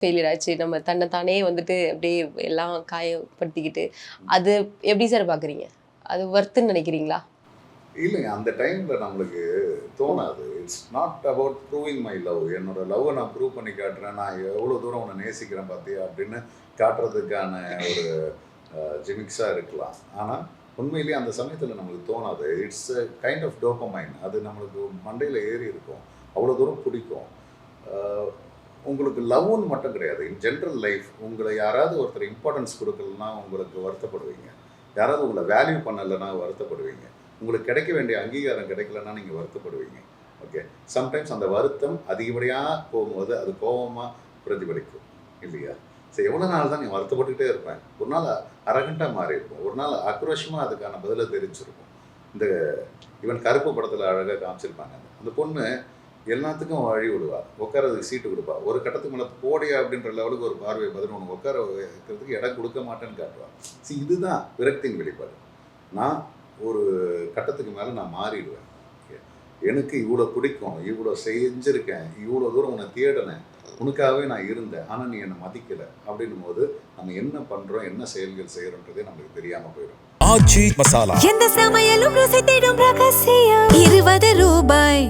Failure ஆச்சு. நம்ம தன்னை தானே வந்துட்டு அப்படியே எல்லாம் காயப்படுத்திக்கிட்டு, அது எப்படி சார் பார்க்குறீங்க? அது வொர்த்துன்னு நினைக்கிறீங்களா? இல்லைங்க. அந்த டைம்ல நம்மளுக்கு தோணாது. It's not about proving my love. என்னோட லவ்வ நான் ப்ரூவ் பண்ணி காட்டுறேன். நான் எவ்வளோ தூரம் உன்ன நேசிக்கிறேன் பார்த்தியா? அப்படின்னு காட்டுறதுக்கான ஒரு ஜிமிக்ஸா இருக்கலாம். ஆனா, உண்மையிலேயே அந்த சமயத்தில நம்மளுக்கு தோணாது. It's a kind of dopamine. அது நம்மளுக்கு மண்டையில ஏறி இருக்கும். அவ்வளோ தூரம் பிடிக்கும். அ உங்களுக்கு லவ்வுன்னு மட்டும் கிடையாது. இன் ஜென்ரல் லைஃப் உங்கள யாராவது ஒருத்தர் இம்பார்ட்டன்ஸ் குடுக்கலன்னா உங்களுக்கு வருத்தப்படுவீங்க. யாராவது உங்கள வேல்யூ பண்ணலன்னா வருத்தப்படுவீங்க. உங்களுக்கு கிடைக்க வேண்டிய அங்கீகாரம் கிடைக்கலன்னா நீங்க வருத்தப்படுவீங்க. ஓகே. சம்டைம்ஸ் அந்த வருத்தம் அதிகப்படியா போகும்போது அது கோவமா பிரதிபலிக்கும். இல்லையா? சரி எவ்வளோ நாள் தான் நீ வருத்தப்பட்டுக்கிட்டே இருப்பேன். ஒரு நாள் அரகன்ட்டா மாறியிருப்போம். ஒரு நாள் ஆக்ரோஷமா அதுக்கான பதில தெரிஞ்சிருக்கும். இந்த ஈவன் கருப்பு படத்துல அழகா காமிச்சிருப்பாங்க. அந்த பொண்ணு எல்லாத்துக்கும் வழி விடுவா. உட்கார்றதுக்கு சீட்டு குடுப்பா. ஒரு கட்டத்துக்கு மேல போடியா அப்படின்ற லெவலுக்கு ஒரு பார்வை பதில் உனக்கு உட்கார வைக்கிறதுக்கு இடம் கொடுக்க மாட்டேன்னு காட்டுவா. இதுதான் விரக்தியின் வெளிப்பாடு. நான் ஒரு கட்டத்துக்கு மேல நான் மாறிடுவேன். ஓகே. எனக்கு இவ்வளோ பிடிக்கும், இவ்வளோ செஞ்சிருக்கேன், இவ்வளோ தூரம் உன்னை தேடினேன், உனக்காகவே நான் இருந்தேன். ஆனா நீ என்னை மதிக்கல. அப்படின்னும்போது நம்ம என்ன பண்றோம், என்ன செயல்கள் செய்யறோன்றதே நம்மளுக்கு தெரியாம போயிடும். ஆச்சி மசாலா. எந்த சமையலும் ருசி தேடும் ரகசியம். 20 ரூபாய்.